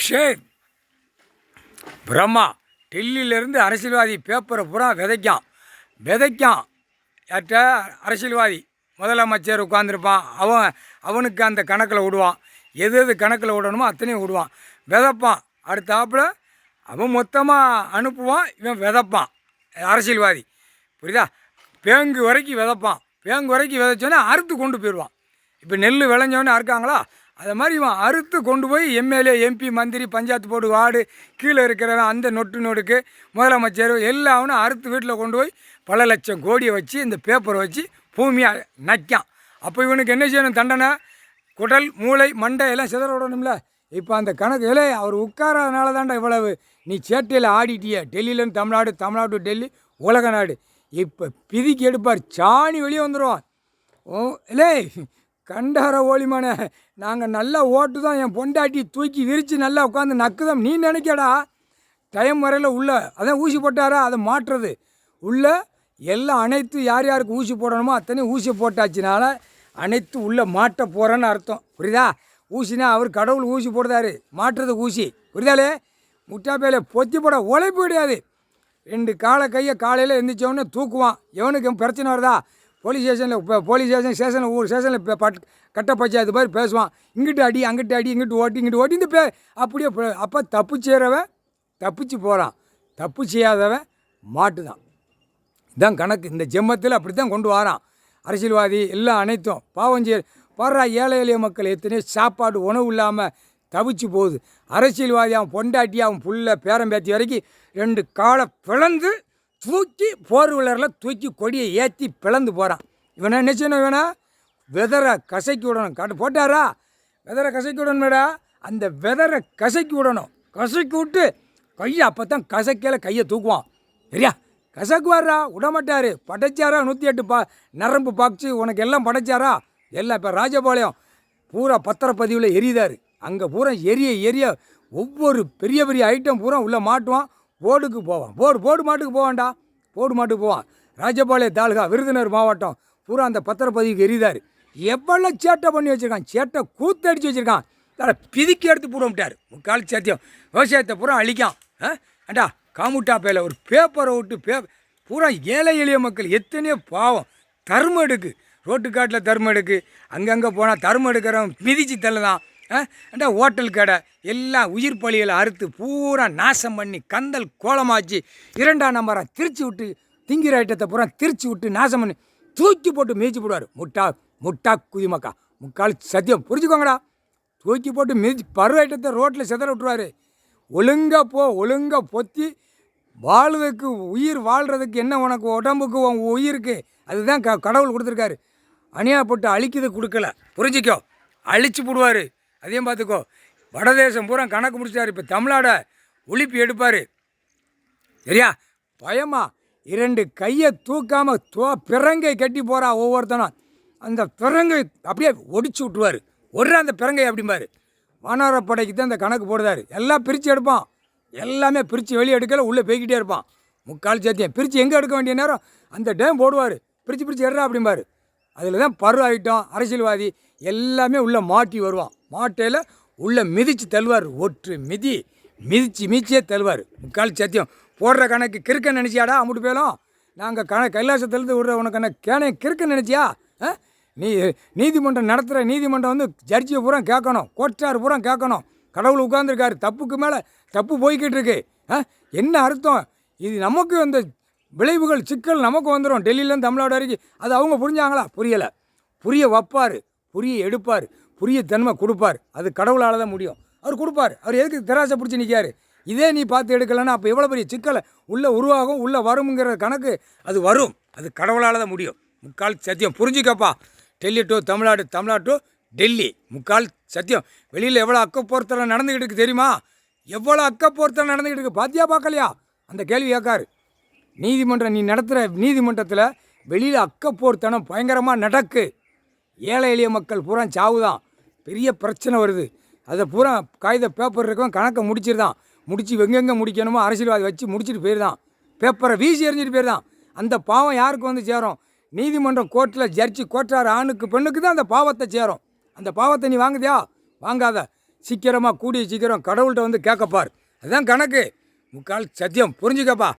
ஷேக் பிரம்மா டெல்லியிலேருந்து அரசியல்வாதி பேப்பரை பூரா விதைக்கான் யார்கிட்ட அரசியல்வாதி முதலமைச்சர் உட்காந்துருப்பான். அவனுக்கு அந்த கணக்கில் விடுவான். எது கணக்கில் விடணுமோ அத்தனையும் விடுவான், விதைப்பான். அடுத்தாப்புல அவன் மொத்தமாக அனுப்புவான், இவன் விதைப்பான் அரசியல்வாதி. புரியுதா? பேங்கு வரைக்கும் விதைச்சோன்னே அறுத்து கொண்டு போயிடுவான். இப்போ நெல் விளைஞ்சோன்னே அறுக்காங்களா, அதை மாதிரி இவன் அறுத்து கொண்டு போய் எம்எல்ஏ எம்பி மந்திரி பஞ்சாயத்து போர்டு வார்டு கீழே இருக்கிறவன் அந்த நொடுக்கு முதலமைச்சர் எல்லாவனும் அறுத்து வீட்டில் கொண்டு போய் பல லட்சம் கோடியை வச்சு இந்த பேப்பரை வச்சு பூமியாக நக்கான். அப்போ இவனுக்கு என்ன செய்யணும்? தண்டனை குடல் மூளை மண்டை எல்லாம் சிதற விடணும்ல. இப்போ அந்த கணக்கு அவர் உட்காராதனால தான்டா இவ்வளவு நீ சேட்டையில் ஆடிட்டிய. டெல்லியிலேருந்து தமிழ்நாடு டு டெல்லி உலக நாடு. இப்போ பிதிக்கு எடுப்பார், சாணி வெளியே வந்துடுவான். இல்லை கண்டார ஓலிமான நாங்கள் நல்லா ஓட்டு தான் என் பொண்டாட்டி தூக்கி விரித்து நல்லா உட்காந்து நக்குதான் நீ நினைக்கடா. டைம் வரையில் உள்ள அதான் ஊசி போட்டாரா, அதை மாட்டுறது உள்ள எல்லாம் அனைத்து யாருக்கு ஊசி போடணுமோ அத்தனையும் ஊசி போட்டாச்சுனால அனைத்து உள்ளே மாட்ட போகிறேன்னு அர்த்தம். புரியுதா? ஊசினா அவர் கடவுள் ஊசி போடுதாரு, மாட்டுறது ஊசி. புரியுதாலே? முட்டாப்பையில் பொத்தி போட உழைப்பு கிடையாது. 2 கையை காலையில் எழுந்திரிச்சவொடனே தூக்குவான். எவனுக்கு பிரச்சனை வருதா போலீஸ் ஸ்டேஷனில் ஊர் ஸ்டேஷனில் கட்ட பஞ்சாயத்து மாதிரி பேசுவான். இங்கிட்டு அடி அங்கிட்டு அடி இங்கிட்டு ஓட்டி இந்த அப்படியே. அப்போ தப்பு செய்கிறவன் தப்பிச்சு போகிறான், தப்பு செய்யாதவன் மாட்டுதான். இதுதான் கணக்கு. இந்த ஜென்மத்தில் அப்படி தான் கொண்டு வரான் அரசியல்வாதி. எல்லாம் அனைத்தும் பாவம் செய்ய பாடுறா. ஏழை எளிய மக்கள் எத்தனையோ சாப்பாடு உணவு இல்லாமல் தவிச்சு போகுது. அரசியல்வாதி அவன் பொண்டாட்டி அவன் புள்ள பேரம்பேத்தி வரைக்கும் 2 காலை பிளந்து தூக்கி போர் விளரில் தூக்கி கொடியை ஏற்றி பிளந்து போகிறான். இவனை என்ன செய்யணும்? இவனை வெதரை கசக்கி விடணும். போட்டாரா வெதரை கசக்கி விடணுமேடா, அந்த வெதரை கசக்கி விடணும். கசக்கி விட்டு கையை அப்போ தான் கசக்கையில் கையை தூக்குவான். சரியா? கசக்குவாரா, விடமாட்டார். படைச்சாரா 108 நரம்பு பாக்ஸு உனக்கு எல்லாம் படைச்சாரா எல்லாம். இப்போ ராஜபாளையம் பூரா பத்திரப்பதிவில் எரியுதார். அங்கே பூரா எரிய ஒவ்வொரு பெரிய ஐட்டம் பூரா உள்ளே மாட்டுவான். போர்டுக்கு போவான். போர்டு மாட்டுக்கு போவான். ராஜபாளைய தாலுகா விருதுநகர் மாவட்டம் பூரா அந்த பத்திரப்பதிவுக்கு எரியுதார். எவ்வளோ சேட்டை பண்ணி வச்சுருக்கான், சேட்டை கூத்தடிச்சு வச்சுருக்கான். அதில் பிதிக்கி எடுத்து போடவிட்டார். முக்கால் சத்தியம் விவசாயத்தை பூரா அழிக்கான். ஏண்டா காமுட்டா பையில் ஒரு பேப்பரை விட்டு பூரா ஏழை எளிய மக்கள் எத்தனையோ பாவம் தர்மம் எடுக்கு. ரோட்டு காட்டில் தர்மம் எடுக்கு. அங்கங்கே போனால் தர்மம் எடுக்கிறவன் மிதிச்சு தள்ளுதான். ஏண்டா ஹோட்டல் கடை எல்லாம் உயிர் பலிகளை அறுத்து பூரா நாசம் பண்ணி கந்தல் கோலமாச்சு 2ஆம் நம்பராக திரிச்சு விட்டு திங்கிற ஐட்டத்தை பூரா திரிச்சு விட்டு நாசம் பண்ணி தூக்கி போட்டு மிதிச்சு போடுவார். முட்டா குதிமக்கா முக்கால் சத்தியம் புரிஞ்சுக்கோங்கடா. தூக்கி போட்டு மிதிச்சு பருவ ஐட்டத்தை ரோட்டில் சிதற விட்டுருவார். ஒழுங்காக பொத்தி வாழ்றதுக்கு உயிர் வாழ்கிறதுக்கு என்ன உனக்கு உடம்புக்கு உன் உயிருக்கு அதுதான் கடவுள் கொடுத்துருக்காரு. அநியாயப்பட்டு அழிக்கிறது கொடுக்கல. புரிஞ்சிக்கோ, அழிச்சு போடுவார். அதையும் பார்த்துக்கோ. வடதேசம் பூரா கணக்கு முடிச்சார். இப்போ தமிழ்நாடை ஒழிப்பு எடுப்பார். சரியா? பயமா 2 கையை தூக்காமல் பிறங்கை கட்டி போகிறா ஒவ்வொருத்தனும். அந்த பிறங்கை அப்படியே ஒடிச்சு விட்டுருவார். அந்த பிறங்கை அப்படிம்பார். வானரப்படைக்கு தான் இந்த கணக்கு போடுதார். எல்லாம் பிரித்து எடுப்பான். எல்லாமே பிரித்து வெளியே எடுக்கல, உள்ளே போய்கிட்டே இருப்பான். முக்கால் சத்தியம் பிரித்து எங்கே எடுக்க வேண்டிய நேரம் அந்த டைம் போடுவார். பிரித்து எடுறா அப்படிம்பார். அதில் தான் பருவ ஐட்டம் அரசியல்வாதி எல்லாமே உள்ளே மாட்டி வருவான். மாட்டையில் உள்ளே மிதித்து தள்ளுவார். ஒற்று மிதிச்சே தள்ளுவார். முக்கால் சத்தியம் போடுற கணக்கு கிறுக்க நினச்சியாடா? அம்முட்டு போயிலும் நாங்கள் கைலாசத்துலேருந்து விடுற உனக்கு கேனை கிறுக்க நினச்சியா? நீதிமன்றம் நடத்துகிற நீதிமன்றம் வந்து ஜட்ஜியை பூரா கேட்கணும், கோட்டார் பூரா கேட்கணும். கடவுள் உட்காந்துருக்காரு. தப்புக்கு மேலே தப்பு போய்கிட்டு இருக்கு. என்ன அர்த்தம்? இது நமக்கு அந்த விளைவுகள் சிக்கல் நமக்கு வந்துடும். டெல்லியிலேருந்து தமிழ்நாடு வரைக்கும். அது அவங்க புரிஞ்சாங்களா? புரியலை. புரிய வைப்பார், புரிய எடுப்பார், புரிய தன்மை கொடுப்பார். அது கடவுளால் தான் முடியும். அவர் கொடுப்பார். அவர் எதுக்கு திராசை பிடிச்சி நிற்காரு? இதே நீ பார்த்து எடுக்கலைன்னா அப்போ எவ்வளோ பெரிய சிக்கலை உள்ளே உருவாகும், உள்ளே வருங்கிற கணக்கு அது வரும். அது கடவுளால் தான் முடியும். முக்கால் சத்தியம் புரிஞ்சுக்கப்பா. Delhi to Tamil Nadu, Tamil Nadu to Delhi. முக்கால் சத்தியம். வெளியில் எவ்வளோ அக்கப்போர்த்தெல்லாம் நடந்துக்கிட்டு இருக்கு தெரியுமா? எவ்வளோ அக்கப்போர்த்தெல்லாம் நடந்துக்கிட்டு இருக்கு பார்த்தியா பார்க்கலையா? அந்த கேள்வி கேட்காரு. நீதிமன்றம் நீ நடத்துகிற நீதிமன்றத்தில் வெளியில் அக்கப்போர்த்தனம் பயங்கரமாக நடக்கு. ஏழை எளிய மக்கள் பூரா சாவுதான். பெரிய பிரச்சனை வருது. அதை பூரா காகித பேப்பர் இருக்கும், கணக்கை முடிச்சிருந்தான். முடித்து எங்கெங்கே முடிக்கணுமோ அரசியல்வாதி வச்சு முடிச்சுட்டு போயிருந்தான். பேப்பரை வீசி எறிஞ்சிட்டு போயிருந்தான். அந்த பாவம் யாருக்கு வந்து சேரும்? நீதிமன்றம் கோர்ட்டில் ஜட்ஜி கோட்டார் ஆணுக்கு பெண்ணுக்கு தான் அந்த பாவத்தை சேரும். அந்த பாவத்தை நீ வாங்குதியா? வாங்காத. சீக்கிரமாக கூடிய சீக்கிரம் கடவுள்கிட்ட வந்து கேட்கப்பார். அதுதான் கணக்கு. முக்கால் சத்தியம். புரிஞ்சுக்கப்பா.